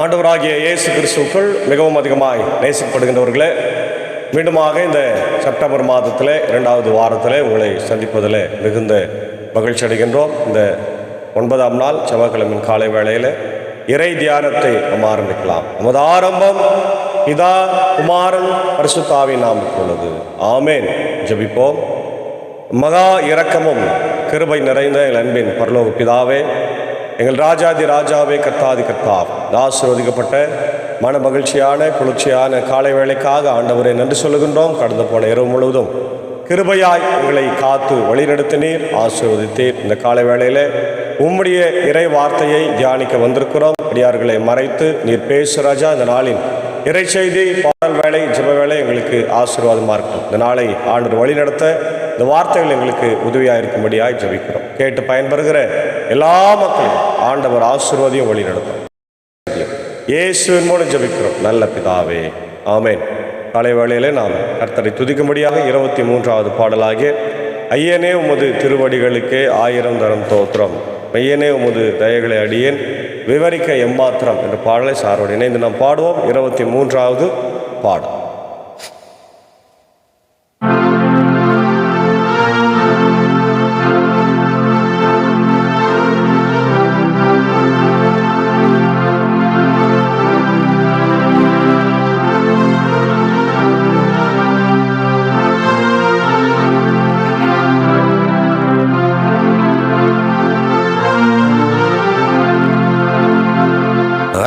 ஆண்டவராகிய இயேசு கிறிஸ்துவுக்குள் மிகவும் அதிகமாய் நேசிக்கப்படுகின்றவர்களே, மீண்டுமாக இந்த செப்டம்பர் மாதத்தில் 2வது வாரத்தில் உங்களை சந்திப்பதில் மிகுந்த மகிழ்ச்சி அடைகின்றோம். இந்த 9ஆம் நாள் செவ்வாய்க்கிழமையின் காலை வேளையில் இறை தியானத்தை நாம் ஆரம்பிக்கலாம். நமது ஆரம்பம் பிதா, குமாரன், பரிசுத்த ஆவியின் நாமத்தில் உள்ளது. ஆமேன். ஜெபிப்போம். மகா இரக்கமும் கிருபை நிறைந்த எங்கள் அன்பின் பரலோக பிதாவே, எங்கள் ராஜாதி ராஜாவே, கர்த்தாதி கர்த்தாவே, ஆசீர்வதிக்கப்பட்ட மன மகிழ்ச்சியான குளிர்ச்சியான காலை வேளைக்காக ஆண்டவரை நன்றி சொல்லுகின்றோம். கடந்து போன இரவு முழுவதும் கிருபையாய் எங்களை காத்து வழிநடத்தினீர், ஆசீர்வதித்தீர். இந்த காலை வேளையில் உம்முடைய இறை வார்த்தையை தியானிக்க வந்திருக்கிறோம். அடியார்களை மறைத்து நீர் பேசு ராஜா. இந்த நாளின் இறை செய்தி, பாடல் வேலை, ஜெப வேலை எங்களுக்கு ஆசீர்வாதமாக இருக்கும். இந்த நாளை ஆண்டவர் வழிநடத்த இந்த வார்த்தைகள் எங்களுக்கு உதவியாக இருக்கும்படியாய் ஜெபிக்கிறோம். கேட்டு பயன்பெறுகிற எல்லா மக்களும் ஆண்டவர் ஆசீர்வாதியும் வழிநடத்தும். இயேசுவின் மூலம் ஜெபிக்கிறோம் நல்ல பிதாவே, ஆமேன். காலை வேளையிலே நாம் கர்த்தரை துதிக்கும்படியாக 23வது பாடலாகிய ஐயனே உமது திருவடிகளுக்கே 1000 தரம் தோத்திரம், மெய்யனே உமது தயகளை அடியேன் விவரிக்க எம்மாத்திரம் என்ற பாடலை சாரோடு இணைந்து நாம் பாடுவோம். 23வது பாடல்.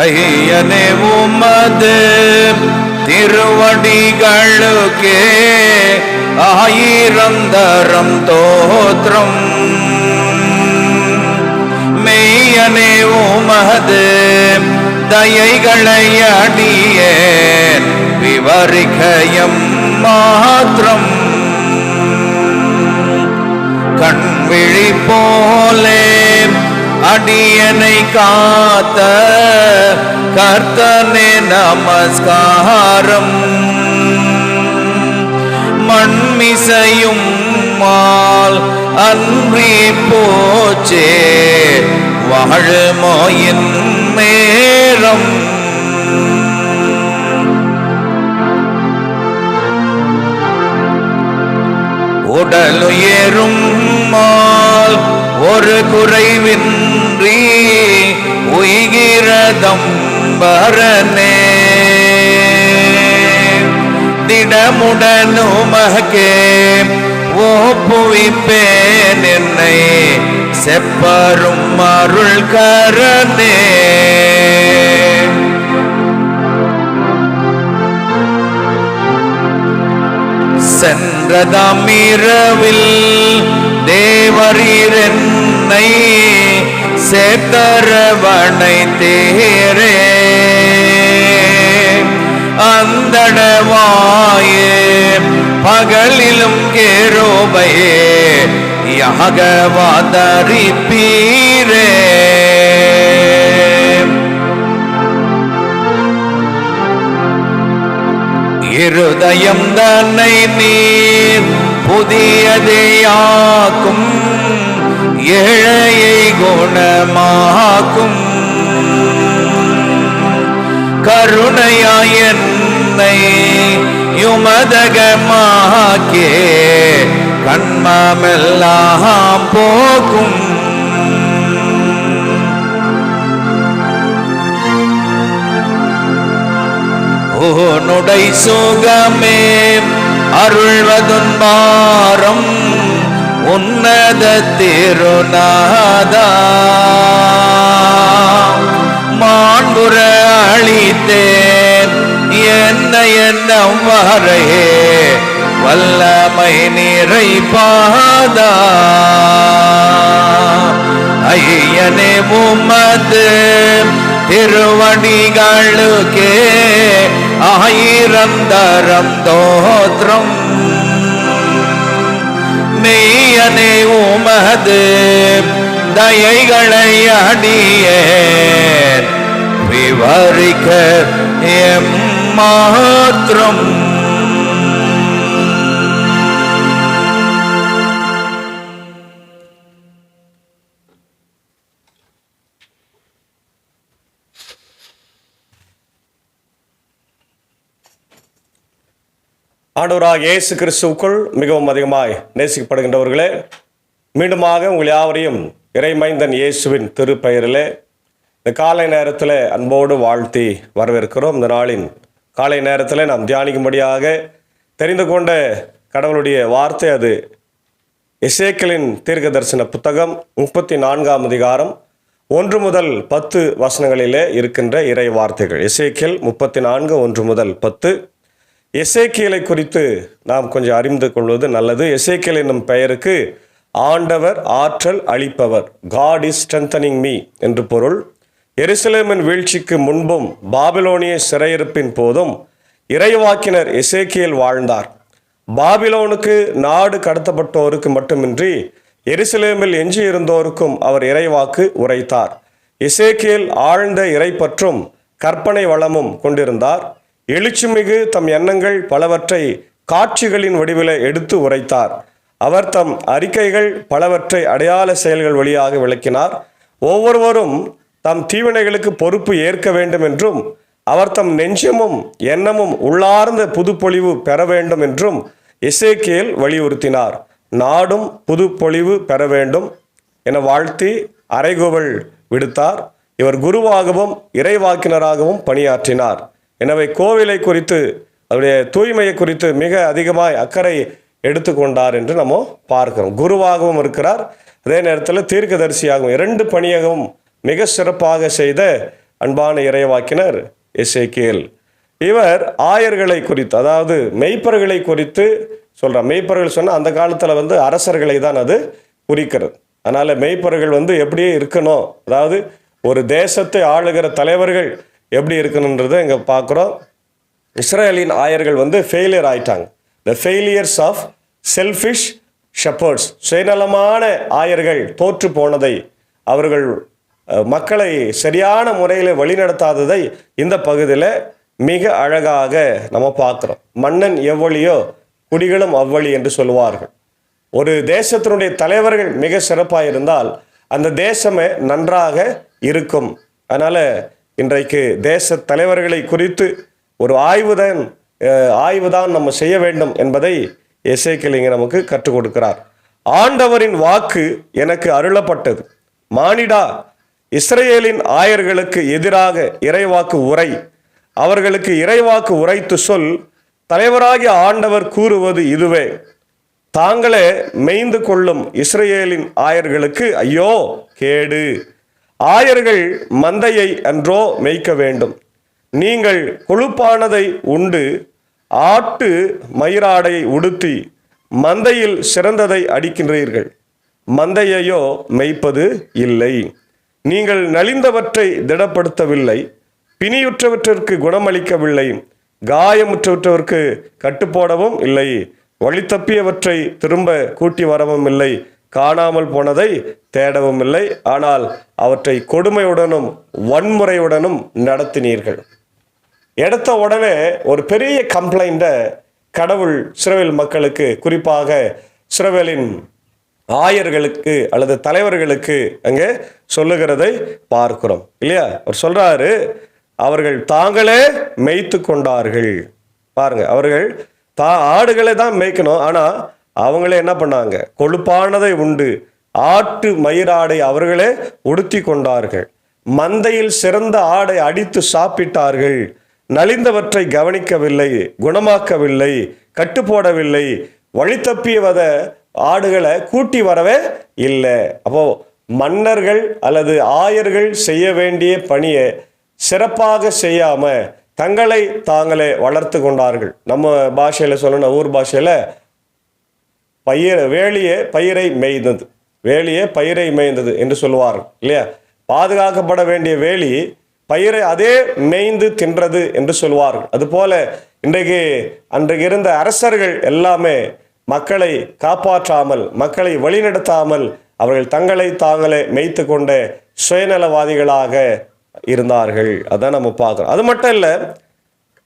ஐயனே உமது திருவடிகளுக்கே 1000 தரம் தோத்திரம், மெய்யனே உமது தயைகளை அடியேன் விவரிக்க எம்மாத்திரம். கண்விழி போலே அடியனை காத்த கர்த்தனே நமஸ்காரம். மண்மிசையும் மால் அன்றி போச்சே வாழுமோயின் நேரம். உடலுயரும் மால் ஒரு குறைவின்றி உயிரதம் பரனே, திடமுடனுமகே ஒப்புவிப்பேன் என்னை செப்பரும் அருள் கரனே. சென்றதாம் இரவில் தேவரீர் என்னை சேர்த்தரவணை தேரே, அந்தடவாயே பகலிலும் கேரோபையே யாகவாதரிப்பீரே. இருதயம் தன்னை நீர் புதியதையாக்கும், ஏழையை குணமாக்கும். கருணையாய் என்னை யுமதகமாக்கே கண்மமெல்லாம் போக்கும். உன்னுடை சுகமே அருள்வதுன்பாரம், உன்னத திருநாதா மாண்புற அளித்தேன் என்னை என்னும் வரையே வல்லமை நிறைபாதா. ஐயனே உமது திருவடிகளுக்கே 1000 தரம் தோத்திரம், மெய்யனே உமது தயைகளை அடியேன் விவரிக்க எம்மாத்திரம். ஆண்டவராகிய இயேசு கிறிஸ்துவுக்குள் மிகவும் அதிகமாய் நேசிக்கப்படுகின்றவர்களே, மீண்டுமாக உங்கள் யாவரையும் இறைமைந்தன் இயேசுவின் திருப்பெயரிலே இந்த காலை நேரத்தில் அன்போடு வாழ்த்தி வரவேற்கிறோம். இந்த நாளின் காலை நேரத்தில் நாம் தியானிக்கும்படியாக தெரிந்து கொண்ட கடவுளுடைய வார்த்தை அது எசேக்கியேலின் தீர்க்க தரிசன புத்தகம் 34ஆம் அதிகாரம் 1 முதல் 10 வசனங்களிலே இருக்கின்ற இறை வார்த்தைகள். எசேக்கியேல் 34 1 முதல் 10. எசேக்கியேலை குறித்து நாம் கொஞ்சம் அறிந்து கொள்வது நல்லது. எசேக்கியேல் என்னும் பெயருக்கு ஆண்டவர் ஆற்றல் அளிப்பவர், காட் இஸ் ஸ்ட்ரென்தனிங் மீ என்று பொருள். எருசலேமின் வீழ்ச்சிக்கு முன்பும் பாபிலோனிய சிறையிருப்பின் போதும் இறைவாக்கினர் எசேக்கியேல் வாழ்ந்தார். பாபிலோனுக்கு நாடு கடத்தப்பட்டோருக்கு மட்டுமின்றி எருசலேமில் எஞ்சியிருந்தோருக்கும் அவர் இறைவாக்கு உரைத்தார். எசேக்கியேல் ஆழ்ந்த இறைப்பற்றும் கற்பனை வளமும் கொண்டிருந்தார். எழுச்சிமிகு தம் எண்ணங்கள் பலவற்றை காட்சிகளின் வடிவில் எடுத்து உரைத்தார். அவர் தம் அறிக்கைகள் பலவற்றை அடையாள செயல்கள் வழியாக விளக்கினார். ஒவ்வொருவரும் தம் தீவினைகளுக்கு பொறுப்பு ஏற்க வேண்டும் என்றும் அவர் தம் நெஞ்சமும் எண்ணமும் உள்ளார்ந்த புதுப்பொழிவு பெற வேண்டும் என்றும் எசேக்கியேல் வலியுறுத்தினார். நாடும் புதுப்பொழிவு பெற வேண்டும் என வாழ்த்தி அறைகூவல் விடுத்தார். இவர் குருவாகவும் இறைவாக்கினராகவும் பணியாற்றினார். எனவே கோவிலை குறித்து, அவருடைய தூய்மையை குறித்து மிக அதிகமாய் அக்கறை எடுத்துக்கொண்டார் என்று நம்ம பார்க்கிறோம். குருவாகவும் இருக்கிறார், அதே நேரத்தில் தீர்க்கதரிசியாகவும் 2 பணியகவும் மிக சிறப்பாக செய்த அன்பான இறைவாக்கினர் எசேக்கியேல். இவர் ஆயர்களை குறித்து, அதாவது மெய்ப்பர்களை குறித்து சொல்கிறார். மெய்ப்பர்கள் சொன்னால் அந்த காலத்தில் அரசர்களை தான் அது குறிக்கிறது. அதனால் மெய்ப்பர்கள் எப்படி இருக்கணும், அதாவது ஒரு தேசத்தை ஆளுகிற தலைவர்கள் எப்படி இருக்கணுன்றதை இங்கே பார்க்குறோம். இஸ்ரேலின் ஆயர்கள் ஃபெயிலியர் ஆயிட்டாங்க. The failures of selfish shepherds, சுயநலமான ஆயர்கள் தோற்று போனதை, அவர்கள் மக்களை சரியான முறையில் வழிநடத்தாததை இந்த பகுதியில் மிக அழகாக நம்ம பார்க்குறோம். மன்னன் எவ்வளியோ குடிகளும் அவ்வழி என்று சொல்லுவார்கள். ஒரு தேசத்தினுடைய தலைவர்கள் மிக சிறப்பாக இருந்தால் அந்த தேசமே நன்றாக இருக்கும். அதனால் இன்றைக்கு தேச தலைவர்களை குறித்து ஒரு ஆய்வுதான் நம்ம செய்ய வேண்டும் என்பதை எசேக்கியேல் இங்கே நமக்கு கற்றுக் கொடுக்கிறார். ஆண்டவரின் வாக்கு எனக்கு அருளப்பட்டது, மானிடா, இஸ்ரேலின் ஆயர்களுக்கு எதிராக இறைவாக்கு உரை, அவர்களுக்கு இறைவாக்கு உரைத்து சொல். தலைவராகிய ஆண்டவர் கூறுவது இதுவே, தாங்களே மேய்ந்து கொள்ளும் இஸ்ரேலின் ஆயர்களுக்கு ஐயோ கேடு. ஆயர்கள் மந்தையை அன்றோ மேய்க்க வேண்டும். நீங்கள் கொழுப்பானதை உண்டு ஆட்டு மயிராடையை உடுத்தி மந்தையில் சிறந்ததை அடிக்கின்றீர்கள், மந்தையையோ மேய்ப்பது இல்லை. நீங்கள் நலிந்தவற்றை திடப்படுத்தவில்லை, பிணியுற்றவற்றிற்கு குணமளிக்கவில்லை, காயமுற்றவற்றிற்கு கட்டுப்போடவும் இல்லை, வழி தப்பியவற்றை திரும்ப கூட்டி வரவும் இல்லை, காணாமல் போனதை தேடவும் இல்லை, ஆனால் அவற்றை கொடுமையுடனும் வன்முறையுடனும் நடத்தினீர்கள். எடுத்த உடனே ஒரு பெரிய கம்ப்ளைண்ட்டை கடவுள் இஸ்ரவேல் மக்களுக்கு, குறிப்பாக இஸ்ரவேலின் ஆயர்களுக்கு அல்லது தலைவர்களுக்கு அங்கே சொல்லுகிறதை பார்க்கிறோம் இல்லையா? அவர் சொல்றாரு, அவர்கள் தாங்களே மேய்த்து கொண்டார்கள். பாருங்க, அவர்கள் ஆடுகளை தான் மேய்க்கணும், ஆனால் அவங்களே என்ன பண்ணாங்க, கொழுப்பானதை உண்டு ஆட்டு மயிராடை அவர்களே உடுத்தி கொண்டார்கள், மந்தையில் சிறந்த ஆடை அடித்து சாப்பிட்டார்கள், நலிந்தவற்றை கவனிக்கவில்லை, குணமாக்கவில்லை, கட்டுப்போடவில்லை, வழி தப்பியவத ஆடுகளை கூட்டி வரவே இல்லை. அப்போ மன்னர்கள் அல்லது ஆயர்கள் செய்ய வேண்டிய பணியை சிறப்பாக செய்யாம தங்களை தாங்களே வளர்த்து கொண்டார்கள். நம்ம பாஷையில சொல்லணும், ஊர் பாஷையில பயிரை மேய்ந்தது, வேலியை பயிரை மேய்ந்தது என்று சொல்லுவார்கள் இல்லையா? பாதுகாக்கப்பட வேண்டிய வேலி பயிரை அதே மேய்ந்து தின்றது என்று சொல்வார்கள். அதுபோல அன்றைக்கு இருந்த அரசர்கள் எல்லாமே மக்களை காப்பாற்றாமல், மக்களை வழிநடத்தாமல் அவர்கள் தங்களை தாங்களே மேய்த்து கொண்ட சுயநலவாதிகளாக இருந்தார்கள். அதான் நம்ம பார்க்கிறோம். அது மட்டும் இல்லை,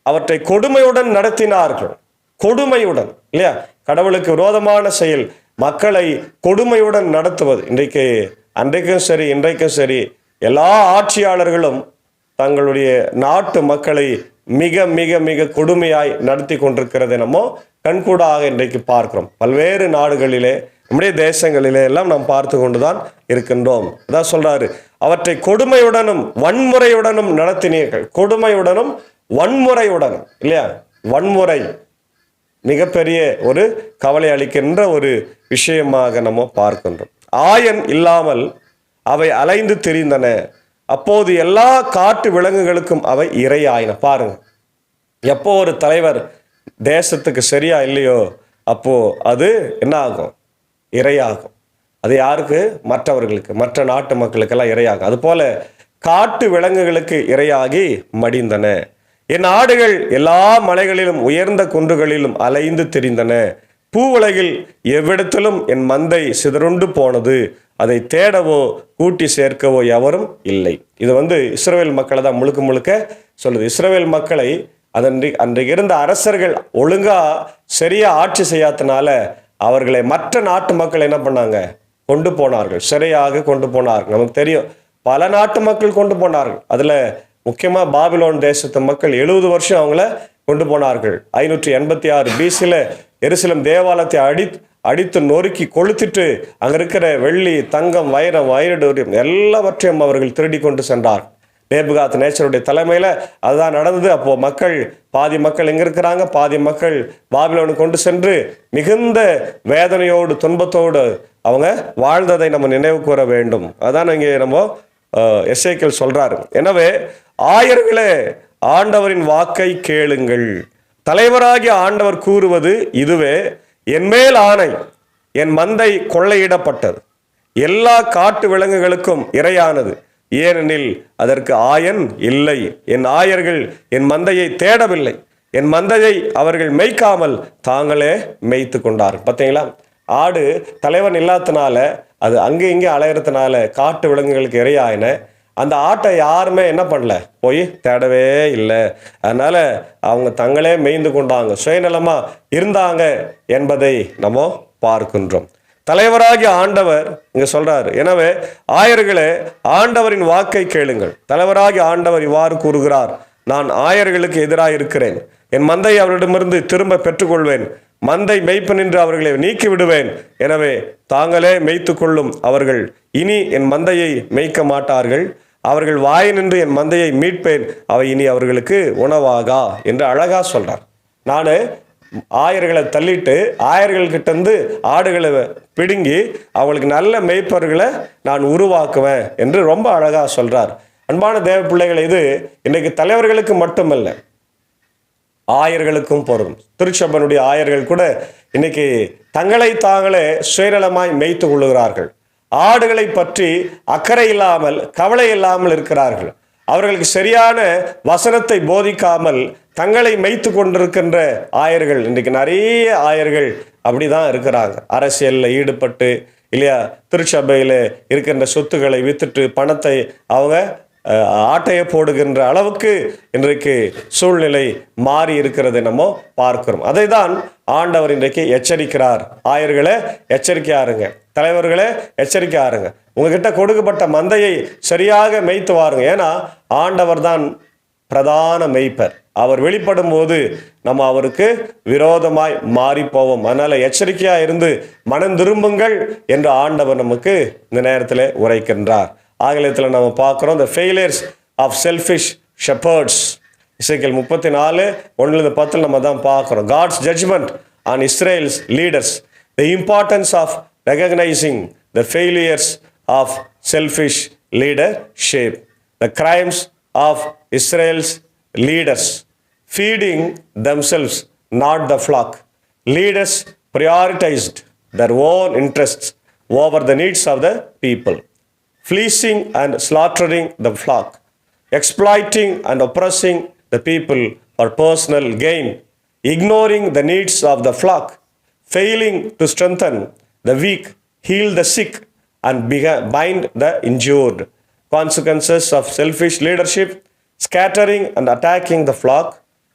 அவற்றை கொடுமையுடன் நடத்தினார்கள். கொடுமையுடன் இல்லையா? கடவுளுக்கு விரோதமான செயல், மக்களை கொடுமையுடன் நடத்துவது. அன்றைக்கும் சரி இன்றைக்கும் சரி எல்லா ஆட்சியாளர்களும் தங்களுடைய நாட்டு மக்களை மிக மிக மிக கொடுமையாய் நடத்தி கொண்டிருக்கிறதை நம்ம கண்கூடாக இன்றைக்கு பார்க்கிறோம். பல்வேறு நாடுகளிலே, நம்முடைய தேசங்களிலே எல்லாம் நாம் பார்த்து கொண்டுதான் இருக்கின்றோம். அதான் சொல்றாரு, அவற்றை கொடுமையுடனும் வன்முறையுடனும் நடத்தினீர்கள். கொடுமையுடனும் வன்முறையுடனும், இல்லையா? வன்முறை மிகப்பெரிய ஒரு கவலை அளிக்கின்ற ஒரு விஷயமாக நம்ம பார்க்கின்றோம். ஆயன் இல்லாமல் அவை அலைந்து திரிந்தன, அப்போது எல்லா காட்டு விலங்குகளுக்கும் அவை இரையாயின. பாருங்க, எப்போ ஒரு தலைவர் தேசத்துக்கு சரியா இல்லையோ அப்போ அது என்ன ஆகும்? இரையாகும். அது யாருக்கு? மற்றவர்களுக்கு, மற்ற நாட்டு மக்களுக்கெல்லாம் இரையாகும். அதுபோல காட்டு விலங்குகளுக்கு இரையாகி மடிந்தன. என் ஆடுகள் எல்லா மலைகளிலும் உயர்ந்த குன்றுகளிலும் அலைந்து திரிந்தன. பூவுலகில் எவ்விடத்திலும் என் மந்தை சிதறுண்டு போனது, அதை தேடவோ கூட்டி சேர்க்கவோ எவரும் இல்லை. இது இஸ்ரவேல் மக்களை தான் முழுக்க முழுக்க சொல்லுது. இஸ்ரவேல் மக்களை அன்றைக்கு இருந்த அரசர்கள் ஒழுங்கா சரியா ஆட்சி செய்யாதனால அவர்களை மற்ற நாட்டு மக்கள் என்ன பண்ணாங்க? கொண்டு போனார்கள், சிறையாக கொண்டு போனார்கள். நமக்கு தெரியும், பல நாட்டு மக்கள் கொண்டு போனார்கள். அதுல முக்கியமா பாபிலோன் தேசத்து மக்கள் 70 வருஷம் அவங்கள கொண்டு போனார்கள். 586 BC எருசலேம் தேவாலயத்தை அடித்து நொறுக்கி கொளுத்திட்டு அங்க இருக்கிற வெள்ளி, தங்கம், வைரம், வைரடூரியம் எல்லாவற்றையும் அவர்கள் திருடி கொண்டு சென்றார். நேபுகாத் நேச்சருடைய தலைமையில அதுதான் நடந்தது. அப்போ பாதி மக்கள் எங்க இருக்கிறாங்க, பாதி மக்கள் பாபிலோனுக்கு கொண்டு சென்று மிகுந்த வேதனையோடு துன்பத்தோடு அவங்க வாழ்ந்ததை நம்ம நினைவு கூற வேண்டும். அதான் இங்கே நம்ம எசேக்கியேல் சொல்றாரு. எனவே ஆயர்களே, ஆண்டவரின் வாக்கை கேளுங்கள். தலைவராகிய ஆண்டவர் கூறுவது இதுவே, என் மேல் ஆணை, என் மந்தை கொள்ளையிடப்பட்டது, எல்லா காட்டு விலங்குகளுக்கும் இரையானது. ஏனெனில் அதற்கு ஆயன் இல்லை. என் ஆயர்கள் என் மந்தையை தேடவில்லை, என் மந்தையை அவர்கள் மேய்க்காமல் தாங்களே மேய்த்து கொண்டார்கள். பார்த்தீங்களா? ஆடு தலைவன் இல்லாதனால அது அங்கே இங்கே அலையிறதுனால காட்டு விலங்குகளுக்கு இரையாயின. அந்த ஆட்டை யாருமே என்ன பண்ணல, போய் தேடவே இல்லை. அதனால அவங்க தங்களே மேய்ந்து கொண்டாங்க, சுயநலமா இருந்தாங்க என்பதை நம்ம பார்க்கின்றோம். தலைவராகிய ஆண்டவர் இங்க சொல்றாரு, எனவே ஆயர்களே, ஆண்டவரின் வாக்கை கேளுங்கள். தலைவராகிய ஆண்டவர் இவ்வாறு கூறுகிறார், நான் ஆயர்களுக்கு எதிராக இருக்கிறேன், என் மந்தையை அவரிடமிருந்து திரும்ப பெற்றுக்கொள்வேன், மந்தை மேய்ப்பன் என்று அவர்களை நீக்கி விடுவேன். எனவே தாங்களே மேய்த்து கொள்ளும் அவர்கள் இனி என் மந்தையை மேய்க்க மாட்டார்கள். அவர்கள் வாயினின்று என் மந்தையை மீட்பேன், அவை இனி அவர்களுக்கு உணவாகா என்று அழகா சொல்றார். நான் ஆயர்களை தள்ளிட்டு ஆயர்கள்கிட்ட இருந்து ஆடுகளை பிடுங்கி அவங்களுக்கு நல்ல மேய்ப்பர்களை நான் உருவாக்குவேன் என்று ரொம்ப அழகா சொல்றார். அன்பான தேவ பிள்ளைகள், இது இன்னைக்கு தலைவர்களுக்கு மட்டுமல்ல, ஆயர்களுக்கும் பொருந்தும். திருச்சபனுடைய ஆயர்கள் கூட இன்னைக்கு தங்களை தாங்களே சுயநலமாய் மேய்த்து கொள்ளுகிறார்கள். ஆடுகளை பற்றி அக்கறை இல்லாமல், கவலை இல்லாமல் இருக்கிறார்கள். அவர்களுக்கு சரியான வசனத்தை போதிக்காமல் தங்களை மேய்த்து கொண்டிருக்கின்ற ஆயர்கள், இன்றைக்கு நிறைய ஆயர்கள் அப்படிதான் இருக்கிறாங்க. அரசியலில் ஈடுபட்டு, இல்லையா, திருச்சபையில் இருக்கின்ற சொத்துக்களை வித்துட்டு பணத்தை அவங்க ஆட்டைய போடுகின்ற அளவுக்கு இன்றைக்கு சூழ்நிலை மாறி இருக்கிறதை நம்ம பார்க்கிறோம். அதை தான் ஆண்டவர் இன்றைக்கு எச்சரிக்கிறார். ஆயர்களே எச்சரிக்கையாருங்க, தலைவர்களே எச்சரிக்கையாருங்க, உங்ககிட்ட கொடுக்கப்பட்ட மந்தையை சரியாக மேய்த்து வாருங்க. ஏன்னா ஆண்டவர் தான் பிரதான மேய்ப்பர். அவர் வெளிப்படும் போது நம்ம அவருக்கு விரோதமாய் மாறி போவோம். அதனால எச்சரிக்கையா இருந்து மனம் திரும்புங்கள் என்று ஆண்டவர் நமக்கு இந்த நேரத்தில் உரைக்கின்றார். ஆங்கிலத்தில் நம்ம பார்க்குறோம், the failures of selfish shepherds. எசேக்கியேல் 34:1-10 நம்ம தான் பார்க்குறோம். God's judgment on Israel's leaders, the importance of recognizing the failures of selfish leadership, the crimes of Israel's leaders, feeding themselves, not the flock. Leaders prioritized their own interests over the needs of the people, fleecing and slaughtering the flock, exploiting and oppressing the people for personal gain, ignoring the needs of the flock, failing to strengthen the weak, heal the sick, and bind the injured. Consequences of selfish leadership: scattering and attacking the flock.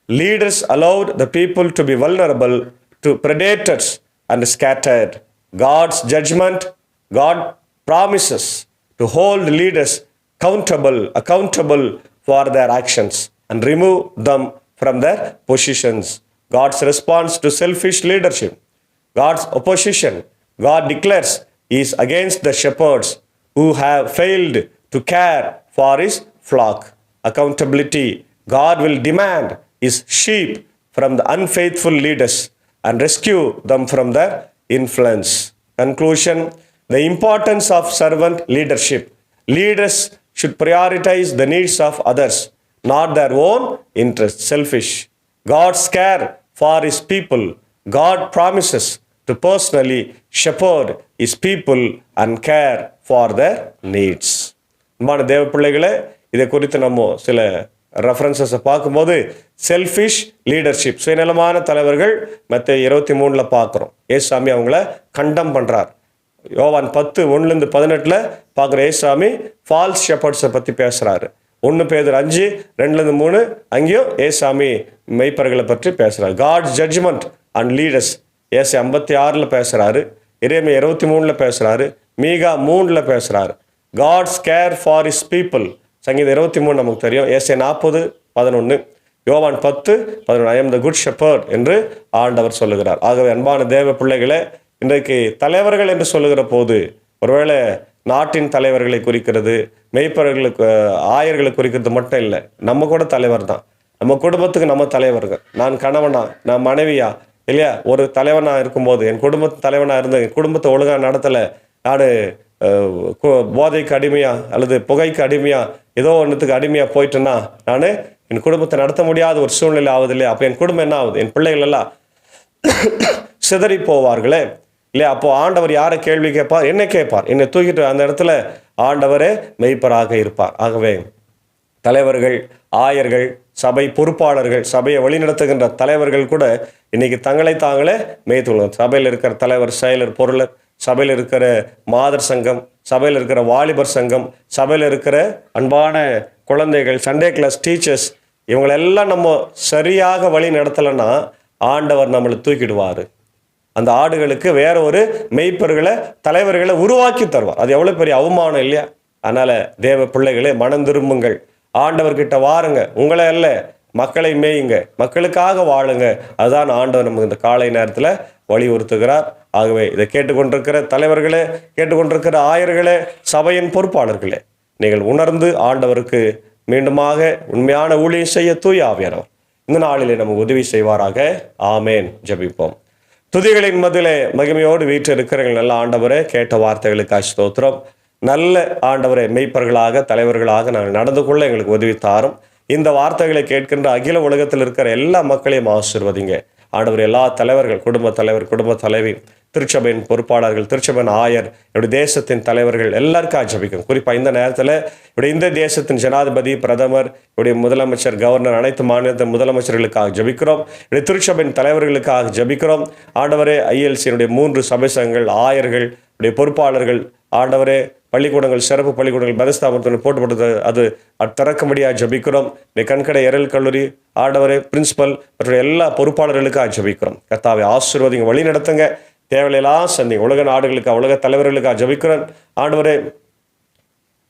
Leaders allowed the people to be vulnerable to predators and scattered. God's judgment: God promises to hold leaders accountable for their actions and remove them from their positions. God's response to selfish leadership, God's opposition, God declares, is against the shepherds who have failed to care for his flock. Accountability. God will demand his sheep from the unfaithful leaders and rescue them from their influence. Conclusion. The importance of servant leadership. Leaders should prioritize the needs of others, not their own interests. Selfish. God's care for his people. God promises to personally shepherd his people and care for their needs. அன்பான தேவ பிள்ளைகளே, இதை குறித்து நம்ம சில ரெஃபரன்சஸை பார்க்கும்போது selfish leadership, சுயநலமான தலைவர்கள் மத்தேயு 23 பார்க்குறோம். ஏசாமி அவங்கள கண்டம் பண்ணுறார். யோவான் 10:1-18 பார்க்குற ஏசாமி ஃபால்ஸ் ஷெப்பர்ட்ஸை பற்றி பேசுகிறாரு. 1 பேதுரு 5:2-3 அங்கேயும் ஏசாமி மெய்ப்பர்களை பற்றி பேசுகிறார். காட்ஸ் ஜட்ஜ்மெண்ட் அண்ட் லீடர்ஸ் ஏசை 56 பேசுகிறாரு. எரேமியா 23 பேசுகிறாரு. மீகா 3 பேசுகிறாரு. God's care for his people சங்கீதம் 23 நமக்கு தெரியும். ஏசை 40:11, யோவான் 10:11 I am the good shepherd என்று ஆண்டவர் சொல்லுகிறார். ஆகவே அன்பான தேவ பிள்ளைகளே, இன்றைக்கு தலைவர்கள் என்று சொல்லுகிற போது ஒருவேளை நாட்டின் தலைவர்களை குறிக்கிறது, மெய்ப்பர்களுக்கு ஆயர்களை குறிக்கிறது மட்டும் இல்லை, நம்ம கூட தலைவர் தான். நம்ம குடும்பத்துக்கு நம்ம தலைவர்கள். நான் கணவனா, நான் மனைவியா, இல்லையா? ஒரு தலைவனாக இருக்கும்போது என் குடும்பத்து தலைவனாக இருந்து என் குடும்பத்தை ஒழுங்காக நடத்தலை, நான் போதைக்கு அடிமையா அல்லது புகைக்கு அடிமையா ஏதோ ஒன்றுத்துக்கு அடிமையாக போயிட்டேன்னா நான் என் குடும்பத்தை நடத்த முடியாத ஒரு சூழ்நிலை ஆகுது இல்லையா? அப்போ என் குடும்பம் என்ன ஆகுது? என் பிள்ளைகள் எல்லாம் சிதறி போவார்களே இல்லையா? அப்போ ஆண்டவர் யாரை கேள்வி கேட்பார்? என்னை கேட்பார். என்னை தூக்கிட்டு அந்த இடத்துல ஆண்டவரே மெய்ப்பராக இருப்பார். ஆகவே தலைவர்கள், ஆயர்கள், சபை பொறுப்பாளர்கள், சபையை வழிநடத்துகின்ற தலைவர்கள் கூட இன்னைக்கு தங்களை தாங்களே மேய்த்துள்ளனர். சபையில் இருக்கிற தலைவர், செயலர், பொருளர், சபையில் இருக்கிற மாதர் சங்கம், சபையில் இருக்கிற வாலிபர் சங்கம், சபையில் இருக்கிற அன்பான குழந்தைகள், சண்டே கிளாஸ் டீச்சர்ஸ், இவங்களெல்லாம் நம்ம சரியாக வழி நடத்தலைன்னா ஆண்டவர் நம்மளை தூக்கிடுவார். அந்த ஆடுகளுக்கு வேற ஒரு மெய்ப்பர்களை, தலைவர்களை உருவாக்கி தருவார். அது எவ்வளோ பெரிய அவமானம் இல்லையா? அதனால் தேவ பிள்ளைகளே, மனம் திரும்புங்கள், ஆண்டவர்கிட்ட வாருங்க. உங்களை அல்ல, மக்களை மேயுங்க, மக்களுக்காக வாழுங்க. அதுதான் ஆண்டவர் நமக்கு இந்த காலை நேரத்தில் வலியுறுத்துகிறார். ஆகவே இதை கேட்டுக்கொண்டிருக்கிற தலைவர்களே, கேட்டுக்கொண்டிருக்கிற ஆயர்களே, சபையின் பொறுப்பாளர்களே, நீங்கள் உணர்ந்து ஆண்டவருக்கு மீண்டுமாக உண்மையான ஊழியம் செய்ய தூய ஆவியானவர் இந்த நாளிலே நமக்கு உதவி செய்வாராக. ஆமேன். ஜெபிப்போம். துதிகளின் மதிலே மகிமையோடு வீட்டு இருக்கிற நல்ல ஆண்டவரே, கேட்ட வார்த்தைகளுக்கு ஸ்தோத்திரம். நல்ல ஆண்டவரே, மெய்ப்பர்களாக, தலைவர்களாக நாங்கள் நடந்து கொள்ள எங்களுக்கு உதவி தாரும். இந்த வார்த்தைகளை கேட்கின்ற அகில உலகத்தில் இருக்கிற எல்லா மக்களையும் ஆசீர்வதிங்க ஆண்டவர். எல்லா தலைவர்கள், குடும்ப தலைவர், குடும்ப தலைவி, திருச்சபையின் பொறுப்பாளர்கள், திருச்சபையின் ஆயர், என்னுடைய தேசத்தின் தலைவர்கள் எல்லாருக்கும் ஜெபிக்கும். குறிப்பாக இந்த நேரத்தில் இப்படி இந்த தேசத்தின் ஜனாதிபதி, பிரதமர், இப்படி முதலமைச்சர், கவர்னர், அனைத்து மாநிலத்தின் முதலமைச்சர்களுக்காக ஜெபிக்கிறோம். இப்படி திருச்சபையின் தலைவர்களுக்காக ஜெபிக்கிறோம். ஆண்டவரே, ILC 3 சபை சங்கங்கள், ஆயர்கள், இப்படி பொறுப்பாளர்கள், ஆண்டவரே, பள்ளிக்கூடங்கள், சிறப்பு பள்ளிக்கூடங்கள், மதஸ்தாபனத்தில் போட்டுப்பட்டது அது திறக்கும்படியாக ஜெபிக்கிறோம். கண்கடை எரல் கல்லூரி, ஆண்டவரே, பிரின்சிபல் மற்றும் எல்லா பொறுப்பாளர்களுக்காக ஜெபிக்கிறோம். கர்த்தாவை ஆசீர்வதிங்க, வழி நடத்துங்க, தேவையெல்லாம் சந்திங்க. உலக நாடுகளுக்காக, உலக தலைவர்களுக்காக ஜெபிக்கிறோம். ஆண்டவரே,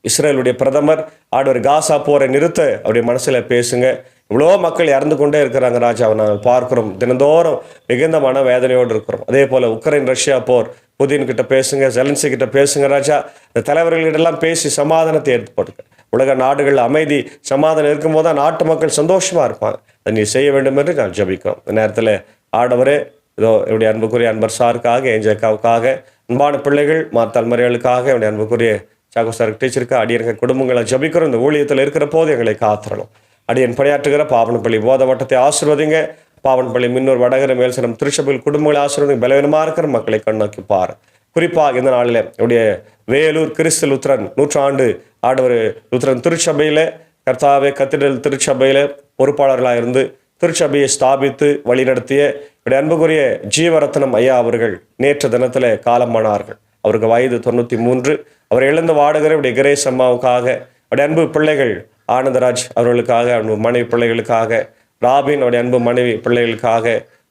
இஸ்ரேலுடைய பிரதமர், ஆண்டவர் காசா போரை நிறுத்த அவருடைய மனசில் பேசுங்க. இவ்வளோ மக்கள் இறந்து கொண்டே இருக்கிறாங்க ராஜாவை நாங்கள் பார்க்குறோம். தினந்தோறும் மிகுந்த மன வேதனையோடு இருக்கிறோம். அதே போல் உக்ரைன் ரஷ்யா போர், புதின் கிட்ட பேசுங்க, ஜெலன்சி கிட்ட பேசுங்க ராஜா. இந்த தலைவர்களிடெல்லாம் பேசி சமாதானத்தை ஏற்படுத்துங்க. உலக நாடுகள் அமைதி, சமாதானம் இருக்கும்போது தான் நாட்டு மக்கள் சந்தோஷமாக இருப்பாங்க. அதை நீ செய்ய வேண்டும் என்று நான் ஜெபிக்கிறோம். இந்த நேரத்தில் ஆண்டவரே, இதோ என்னுடைய அன்புக்குரிய அன்பர் சாருக்காக, ஏஞ்சக்காவுக்காக, அன்பான பிள்ளைகள், தலைமுறைகளுக்காக, என்னுடைய அன்புக்குரிய சாகோ சார் டீச்சருக்கு, அடியனுக்கு குடும்பங்களை ஜெபிக்கிறோம். இந்த ஊழியத்தில் இருக்கிற போது எங்களை காத்திரணும். அடியன் பணியாற்றுகிற பாவனப்பள்ளி போத வட்டத்தை ஆசீர்வதிங்க. பாவன்பள்ளி, மின்னூர், வடகர, மேல்சனம், திருச்சபையில் குடும்பங்களை ஆசீர்வதிங்க. பலவீனமாக இருக்கிற மக்களை கண்ணோக்கி பார். குறிப்பாக இந்த நாளில் என்னுடைய வேலூர் கிறிஸ்து லுத்ரன் 100 ஆண்டு ஆண்டவர் லுத்ரன் திருச்சபையில், கர்த்தாவே, கத்தீட்ரல் திருச்சபையில் பொறுப்பாளர்களாக இருந்து திருச்சபையை ஸ்தாபித்து வழிநடத்திய என்னுடைய அன்புக்குரிய ஜீவரத்னம் ஐயா அவர்கள் நேற்று தினத்தில் காலமானார்கள். அவருக்கு வயது 93. அவர் இழந்து வாடுகிற என்னுடைய கிரேஸ் அம்மாவுக்காக, அவருடைய அன்பு பிள்ளைகள் ஆனந்தராஜ் அவர்களுக்காக, அன்பு மனைவி பிள்ளைகளுக்காக, ராபின் அவருடைய அன்பு மனைவி பிள்ளைகளுக்காக,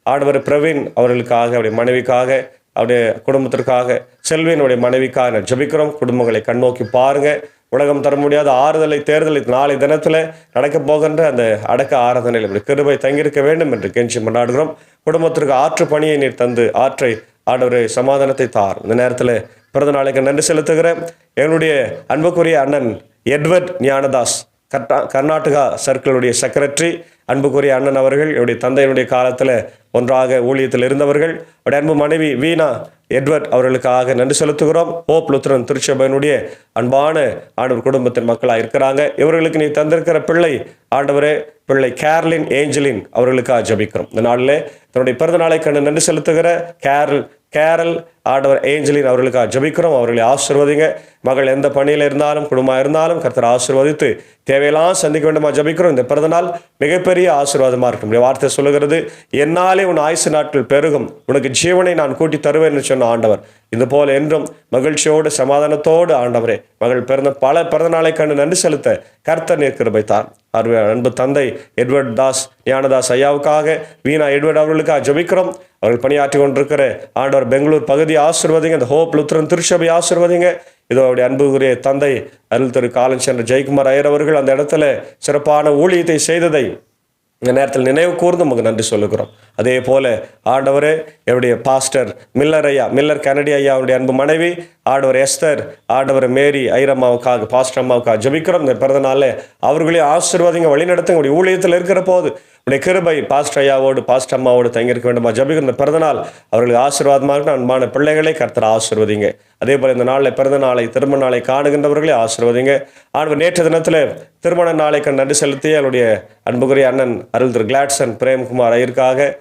ஆண்டவர் பிரவீன் அவர்களுக்காக, அவருடைய மனைவிக்காக, அவருடைய குடும்பத்திற்காக செல்வியினுடைய மனைவிக்காக நான் ஜெபிக்கிறோம். குடும்பங்களை கண்ணோக்கி பாருங்க. உலகம் தர முடியாத ஆறுதலை தேர்தலை நாளை தினத்தில் நடக்க போகின்ற அந்த அடக்க ஆராதனையில் இப்படி கிருபை தங்கியிருக்க வேண்டும் என்று கெஞ்சி கொண்டாடுகிறோம். குடும்பத்திற்கு ஆற்று பணியை நீர் தந்து ஆற்றை ஆண்டவரே சமாதானத்தை தார். இந்த நேரத்தில் பிறந்த நாளைக்கு நன்றி செலுத்துகிறேன். எங்களுடைய அன்புக்குரிய அண்ணன் எட்வர்ட் ஞானதாஸ், கர்நாடகா சர்க்கிளுடைய செக்ரட்டரி, அன்புக்குரிய அண்ணன் அவர்கள் என்னுடைய தந்தையினுடைய காலத்தில் ஒன்றாக ஊழியத்தில் இருந்தவர்கள். அவருடைய அன்பு மனைவி வீணா எட்வர்ட் அவர்களுக்காக நன்றி செலுத்துகிறோம். ஹோப் லுத்ரன் திருச்சபையினுடைய அன்பான ஆண்டவர் குடும்பத்தின் மக்களாக இருக்கிறாங்க. இவர்களுக்கு நீ தந்திருக்கிற பிள்ளை ஆண்டவரே, பிள்ளை கேர்லின் ஏஞ்சலின் அவர்களுக்காக ஜபிக்கிறோம். இந்த நாளில் தன்னுடைய பிறந்த நாளை கண்டு நன்றி செலுத்துகிற கேரல் ஆண்டவர் ஏஞ்சலின் அவர்களுக்காக ஜபிக்கிறோம். அவர்களை ஆசீர்வதிங்க. மகள் எந்த பணியில் இருந்தாலும் குடும்பமாக இருந்தாலும் கர்த்தர் ஆசீர்வதித்து தேவையெல்லாம் சந்திக்க வேண்டுமா ஜபிக்கிறோம். இந்த பிறந்த நாள் மிகப்பெரிய ஆசீர்வாதமாக இருக்கும். வார்த்தை சொல்லுகிறது, என்னாலே உன் ஆயுசு நாட்கள் பெருகும், உனக்கு ஜீவனை நான் கூட்டி தருவேன் என்று சொன்ன ஆண்டவர் இது போல என்றும் மகிழ்ச்சியோடு சமாதானத்தோடு ஆண்டவரே மகள் பிறந்த பல பிறந்த நாளை கண்டு நன்றி செலுத்த கர்த்தர் நீர் கிருபை தார். அன்பு தந்தை எட்வர்ட் தாஸ் ஞானதாஸ் ஐயாவுக்காக வீணா எட்வர்ட் அவர்களுக்காக ஜபிக்கிறோம். அவர்கள் பணியாற்றி கொண்டிருக்கிற ஆண்டவர் பெங்களூர் பகுதியை ஆசீர்வதிங்க. இந்த ஹோப் லுத்ரன் திருச்சபை ஆசீர்வதிங்க. இதோ அவருடைய அன்புக்குரிய தந்தை அருள் திரு காலன் சென்ற ஜெயக்குமார் ஐயர் அவர்கள் அந்த இடத்துல சிறப்பான ஊழியத்தை செய்ததை இந்த நேரத்தில் நினைவு கூர்ந்து நமக்கு நன்றி சொல்லுகிறோம். அதே போல ஆண்டவரே என்னுடைய பாஸ்டர் மில்லர் கெனடி ஐயா அவருடைய அன்பு மனைவி ஆண்டவர் எஸ்தர், ஆண்டவர் மேரி ஐரம்மாவுக்காக பாஸ்டர் அம்மாவுக்காக ஜபிக்கிறோம். இந்த பிறந்த நாளில் அவர்களே ஆசீர்வாதிங்க, வழிநடத்துங்க. உடைய ஊழியத்தில் இருக்கிற போது உடைய கிருபை பாஸ்டர் ஐயாவோடு பாஸ்டர் அம்மாவோடு தங்கியிருக்க வேண்டுமா ஜபிக்கிற இந்த பிறந்த நாள் அவர்களுக்கு ஆசீர்வாதமாக அன்பான பிள்ளைகளை கர்த்தர் ஆசீர்வதிங்க. அதே போல் இந்த நாளில் பிறந்த நாளை திருமண நாளை காணுகின்றவர்களே ஆசீர்வதிங்க. ஆண்டவர் நேற்று தினத்தில் திருமண நாளைக்கு நன்றி செலுத்தி அவருடைய அன்புக்குரிய அண்ணன் அருள் திரு கிளாட்சன் பிரேம்குமார் ஐயருக்காக,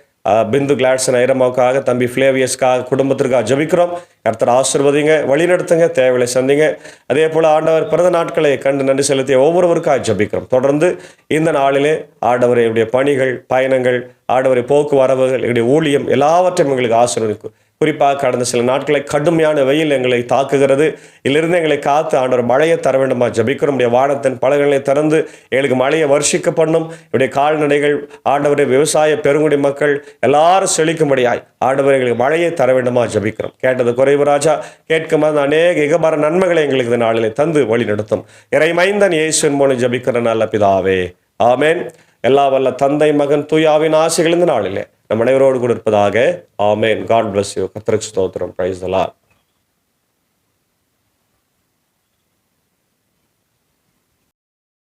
பிந்து கிளாட்சன் ஐரம்மாவுக்காக, தம்பி ஃபிளேவியஸ்க்காக குடும்பத்திற்காக ஜபிக்கிறோம். கர்த்தர் ஆசீர்வதிங்க, வழிநடத்துங்க, தேவையை சந்திங்க. அதே போல் ஆண்டவர் பிறந்த நாட்களை கண்டு நன்றி செலுத்திய ஒவ்வொருவருக்காக ஜபிக்கிறோம். தொடர்ந்து இந்த நாளிலே ஆண்டவருடைய பணிகள், பயணங்கள், ஆண்டவரை போக்குவரவுகள், எங்களுடைய ஊழியம் எல்லாவற்றையும் எங்களுக்கு ஆசீர்வதிக்கும். குறிப்பாக கடந்த சில நாட்களை கடுமையான வெயில் எங்களை தாக்குகிறது. இதிலிருந்து எங்களை காத்து ஆண்டவர் மழையை தர வேண்டுமா ஜபிக்கிறோம். நம்முடைய வானத்தின் பலகங்களை திறந்து எங்களுக்கு மழையை வருஷிக்க பண்ணும். என்னுடைய கால்நடைகள் ஆண்டவரை விவசாய பெருங்குடி மக்கள் எல்லாரும் செழிக்கும்படியாய் ஆண்டவர் எங்களுக்கு மழையை தர வேண்டுமா ஜபிக்கிறோம். கேட்டது குறைவு ராஜா, கேட்கும் அநேக இகபர நன்மைகளை எங்களுக்கு இந்த நாளிலே தந்து வழி நடத்தும். இறைமைந்தன் இயேசுவின் மூலம் ஜபிக்கிற நல்ல பிதாவே, ஆமேன். எல்லா வல்ல தந்தை மகன் தூயாவின் ஆசைகள் இந்த நாளிலே நம் அனைவரோடு கூட இருப்பதாக. ஆமேன். God bless you. கர்த்தருக்கு ஸ்தோத்திரம். Praise the Lord.